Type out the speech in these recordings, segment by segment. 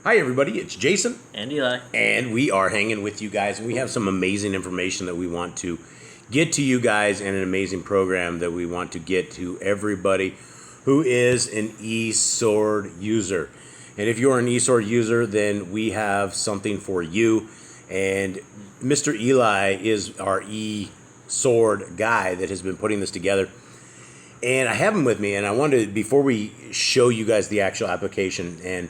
Hi, everybody. It's Jason. And Eli. And we are hanging with you guys. And we have some amazing information that we want to get to you guys and an amazing program that we want to get to everybody who is an eSword user. And if you're an eSword user, then we have something for you. And Mr. Eli is our eSword guy that has been putting this together. And I have him with me, and I wanted, before we show you guys the actual application, and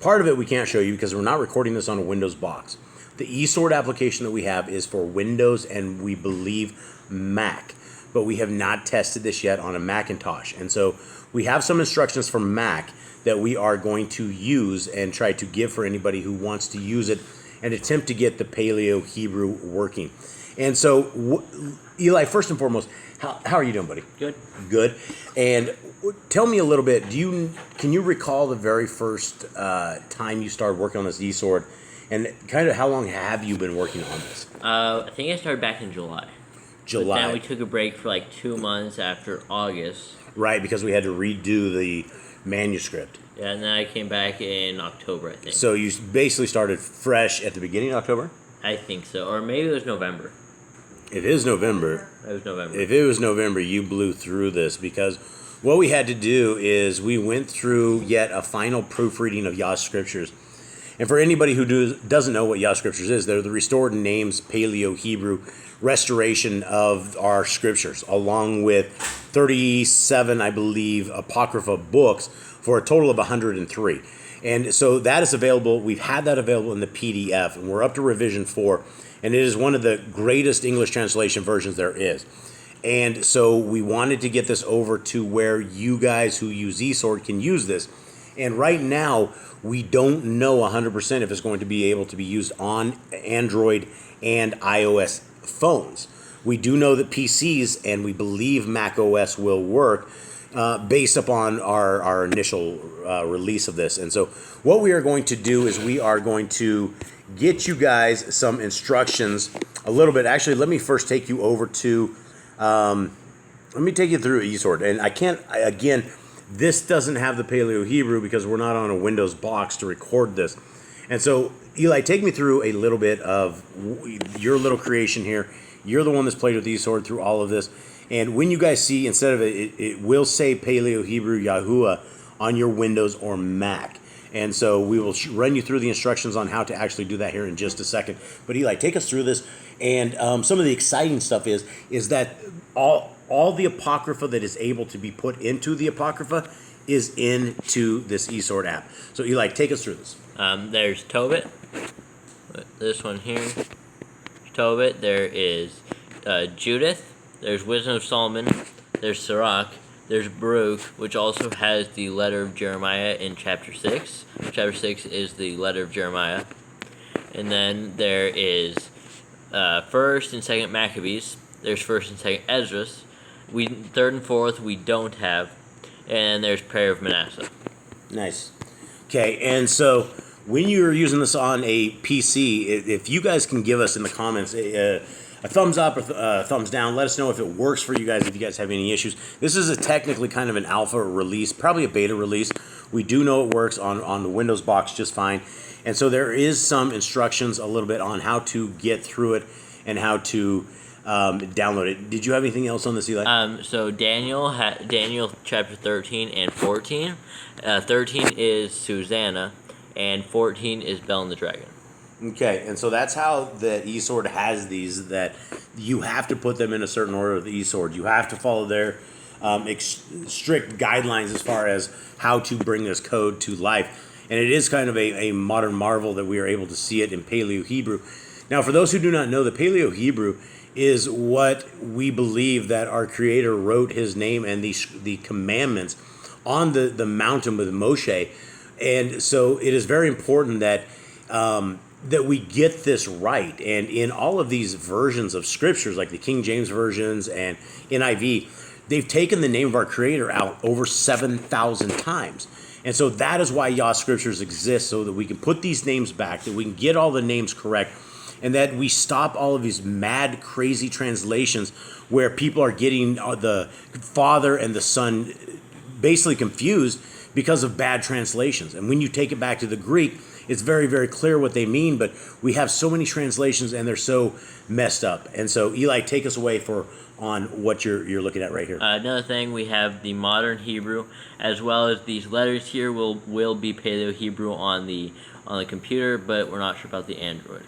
part of it we can't show you because we're not recording this on a Windows box. The eSword application that we have is for Windows and we believe Mac, but we have not tested this yet on a Macintosh. And so we have some instructions for Mac that we are going to use and try to give for anybody who wants to use it and attempt to get the Paleo Hebrew working. And so, Eli, first and foremost, how are you doing, buddy? Good. Good. And tell me a little bit. Can you recall the very first time you started working on this eSword, and kind of how long have you been working on this? I think I started back in July. July. But then we took a break for like 2 months after August. Right, because we had to redo the manuscript. Yeah, and then I came back in October, I think. So you basically started fresh at the beginning of October? I think so. Or maybe it was November. It is November. It was November. If it was November, you blew through this because what we had to do is we went through yet a final proofreading of Yah Scriptures. And for anybody who doesn't know what Yah Scriptures is, they're the restored names Paleo Hebrew restoration of our scriptures, along with 37, I believe, Apocrypha books for a total of 103. And so that is available. We've had that available in the PDF, and we're up to revision 4. And it is one of the greatest English translation versions there is. And so we wanted to get this over to where you guys who use eSword can use this. And right now, we don't know 100% if it's going to be able to be used on Android and iOS phones. We do know that PCs and we believe Mac OS will work based upon our initial release of this. And so what we are going to do is we are going to get you guys some instructions a little bit. Actually, let me first take you over to, let me take you through eSword. And again, this doesn't have the Paleo Hebrew because we're not on a Windows box to record this. And so, Eli, take me through a little bit of your little creation here. You're the one that's played with eSword through all of this. And when you guys see, instead of it will say Paleo Hebrew Yahuwah on your Windows or Mac. And so we will run you through the instructions on how to actually do that here in just a second. But Eli, take us through this. And some of the exciting stuff is that all the Apocrypha that is able to be put into the Apocrypha is into this eSword app. So Eli, take us through this. There's Tobit. This one here. Tobit. There is Judith. There's Wisdom of Solomon. There's Sirach. There's Baruch, which also has the letter of Jeremiah in chapter 6. Chapter 6 is the letter of Jeremiah. And then there is 1st and 2nd Maccabees. There's 1st and 2nd Esdras. 3rd and 4th we don't have. And there's Prayer of Manasseh. Nice. Okay, and so when you're using this on a PC, if you guys can give us in the comments a thumbs up or a thumbs down, let us know if it works for you guys, if you guys have any issues. This is technically kind of an alpha release, probably a beta release. We do know it works on the Windows box just fine. And so there is some instructions a little bit on how to get through it and how to download it. Did you have anything else on this, Eli? So Daniel chapter 13 and 14. 13 is Susanna, and 14 is Bel and the Dragon. Okay, and so that's how the eSword has these, that you have to put them in a certain order of the eSword. You have to follow their strict guidelines as far as how to bring this code to life. And it is kind of a modern marvel that we are able to see it in Paleo Hebrew. Now, for those who do not know, the Paleo Hebrew is what we believe that our Creator wrote His name and the commandments on the mountain with Moshe. And so it is very important that that we get this right. And in all of these versions of scriptures, like the King James versions and NIV, they've taken the name of our Creator out over 7,000 times. And so that is why Yah Scriptures exist, so that we can put these names back, that we can get all the names correct, and that we stop all of these mad, crazy translations where people are getting the Father and the Son basically confused because of bad translations. And when you take it back to the Greek, it's very, very clear what they mean, but we have so many translations and they're so messed up. And so, Eli, take us away on what you're looking at right here. Another thing, we have the modern Hebrew, as well as these letters here will be Paleo Hebrew on the computer, but we're not sure about the Android.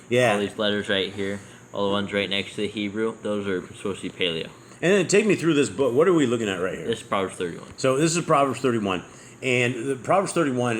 Yeah. All these letters right here, all the ones right next to the Hebrew, those are supposed to be Paleo. And then take me through this book. What are we looking at right here? This is Proverbs 31. So this is Proverbs 31. And the Proverbs 31,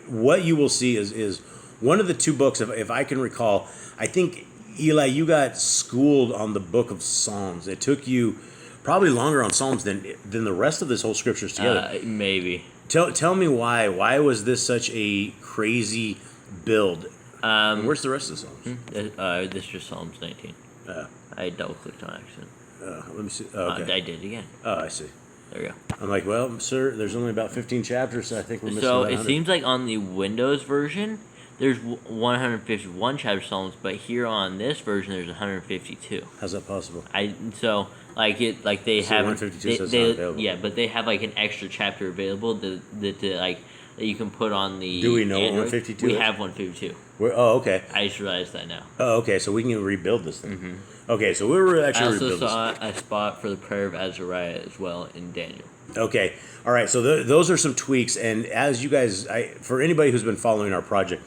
what you will see is one of the two books, if I can recall, I think, Eli, you got schooled on the book of Psalms. It took you probably longer on Psalms than the rest of this whole scriptures together. Maybe. Tell me why. Why was this such a crazy build? And where's the rest of the Psalms? This is just Psalms 19. Uh, I double clicked on accident. Let me see. Oh, okay. I did it again. Oh, I see. There we go. I'm like, well, sir, there's only about 15 chapters, so I think we're missing So about it 100. seems like on the Windows version, there's 151 chapter Psalms, but here on this version, there's 152. How's that possible? They So have 152 says not available. yeah, but they have like an extra chapter available that you can put on the. Do we know what Android. 152 We is? have 152. Oh, okay. I just realized that now. Oh, okay. So we can rebuild this thing. Mm-hmm. Okay, so we were I actually also rebuild this. saw a spot for the prayer of Azariah as well in Daniel. Okay. All right. So those are some tweaks. And as you guys, for anybody who's been following our project,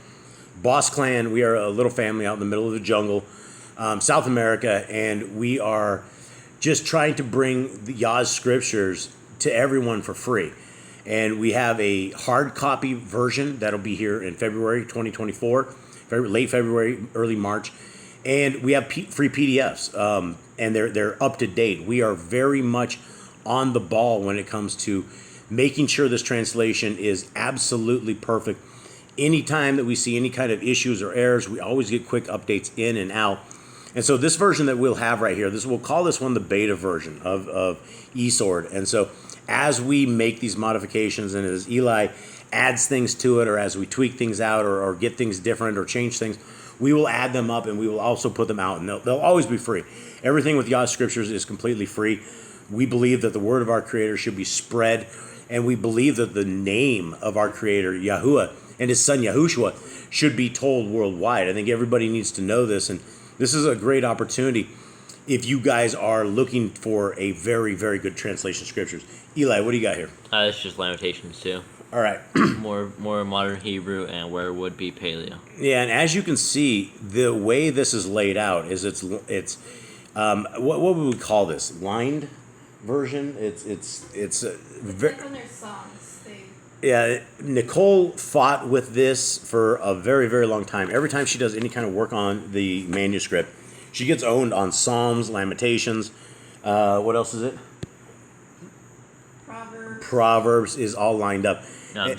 Boss Clan, we are a little family out in the middle of the jungle, South America, and we are just trying to bring the Yah's scriptures to everyone for free. And we have a hard copy version that'll be here in February 2024, late February, early March. And we have free PDFs, and they're up to date. We are very much on the ball when it comes to making sure this translation is absolutely perfect. Anytime that we see any kind of issues or errors, we always get quick updates in and out. And so this version that we'll have right here, we'll call this one the beta version of eSword. And so as we make these modifications and as Eli adds things to it, or as we tweak things out or get things different or change things, we will add them up and we will also put them out. And they'll always be free. Everything with Yah Scriptures is completely free. We believe that the word of our Creator should be spread, and we believe that the name of our Creator, Yahuwah, and his son Yahushua should be told worldwide. I think everybody needs to know this, and this is a great opportunity if you guys are looking for a very, very good translation of scriptures. Eli, what do you got here? It's just Lamentations too. All right. more modern Hebrew and where it would be Paleo. Yeah, and as you can see, the way this is laid out is it's what would we call this? Lined version? It's like on their songs. Yeah, Nicole fought with this for a very, very long time. Every time she does any kind of work on the manuscript, she gets owned on Psalms, Lamentations. What else is it? Proverbs is all lined up.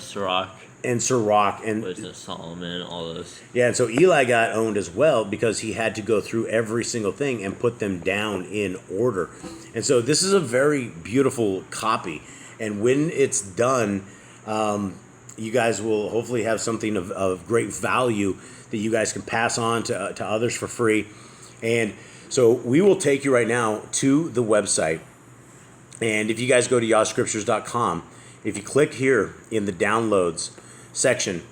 Sirach. And Sirach. And Wisdom of Solomon, all those. Yeah, and so Eli got owned as well because he had to go through every single thing and put them down in order. And so this is a very beautiful copy. And when it's done, you guys will hopefully have something of great value that you guys can pass on to others for free. And so we will take you right now to the website. And if you guys go to yahscriptures.com, if you click here in the downloads section,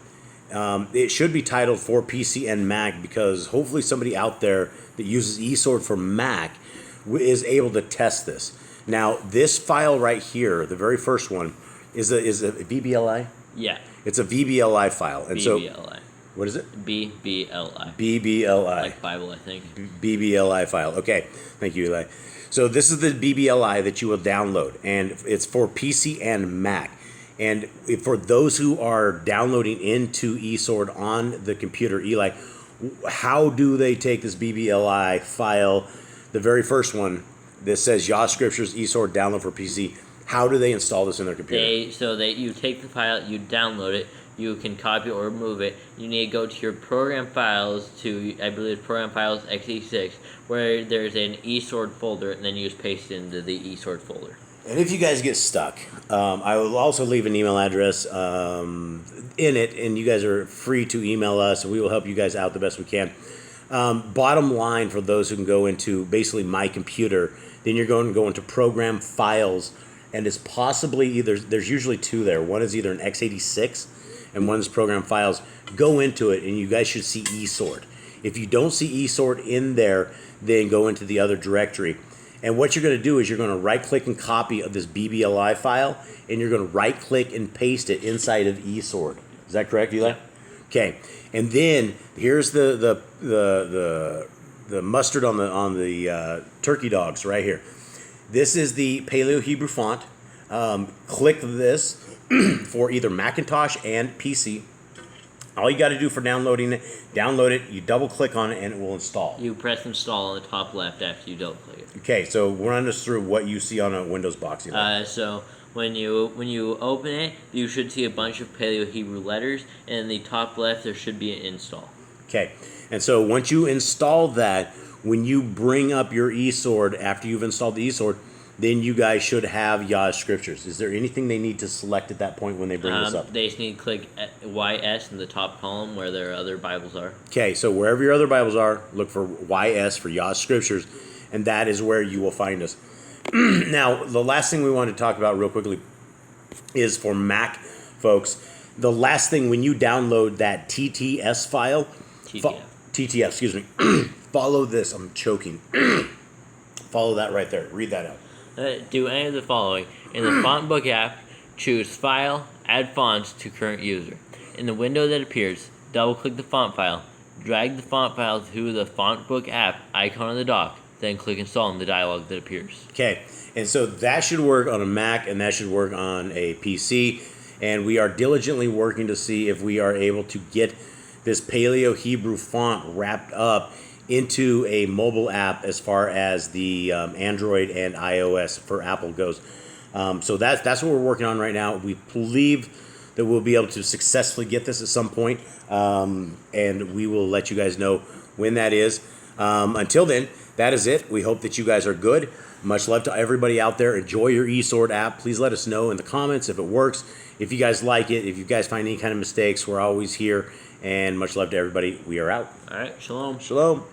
it should be titled for PC and Mac, because hopefully somebody out there that uses eSword for Mac is able to test this. Now, this file right here, the very first one, is a VBLI? Yeah. It's a VBLI file. And BBLI. What is it? BBLI. BBLI. Like Bible, I think. BBLI file. Okay. Thank you, Eli. So this is the BBLI that you will download, and it's for PC and Mac. And for those who are downloading into eSword on the computer, Eli, how do they take this BBLI file, the very first one that says Yah Scriptures eSword download for PC? How do they install this in their computer? You take the file, you download it, you can copy or remove it. You need to go to your program files to, I believe, program files x86, where there's an eSword folder, and then you just paste it into the eSword folder. And if you guys get stuck, I will also leave an email address in it, and you guys are free to email us, and we will help you guys out the best we can. Bottom line, for those who can go into basically My Computer, then you're going to go into Program Files, and it's possibly either, there's usually two there. One is either an x86, and one of these program files, go into it, and you guys should see eSword. If you don't see eSword in there, then go into the other directory. And what you're going to do is you're going to right-click and copy of this BBLI file, and you're going to right-click and paste it inside of eSword. Is that correct, Eli? Okay. And then here's the mustard on the turkey dogs right here. This is the Paleo Hebrew font. Click this for either Macintosh and PC. All you got to do for download it, you double click on it, and it will install. You press install on the top left after you double click it. Okay, so run us through what you see on a Windows box. So when you open it, you should see a bunch of Paleo Hebrew letters, and in the top left there should be an install. Okay, and so once you install that, when you bring up your eSword after you've installed the eSword, then you guys should have Yah's Scriptures. Is there anything they need to select at that point when they bring this up? They just need to click YS in the top column where their other Bibles are. Okay, so wherever your other Bibles are, look for YS for Yah's Scriptures, and that is where you will find us. Now, the last thing we want to talk about real quickly is for Mac folks. The last thing, when you download that TTS file, TTF, excuse me, follow this. I'm choking. Follow that right there. Read that out. Do any of the following. In the Font Book app, choose File, Add Fonts to Current User. In the window that appears, double-click the font file, drag the font file to the Font Book app icon on the dock, then click Install in the dialog that appears. Okay, and so that should work on a Mac, and that should work on a PC, and we are diligently working to see if we are able to get this Paleo Hebrew font wrapped up into a mobile app as far as the Android and iOS for Apple goes. So that's what we're working on right now. We believe that we'll be able to successfully get this at some point, and we will let you guys know when that is. Until then, that is it. We hope that you guys are good. Much love to everybody out there. Enjoy your eSword app. Please let us know in the comments if it works, if you guys like it, if you guys find any kind of mistakes. We're always here. And much love to everybody. We are out. All right, shalom. Shalom.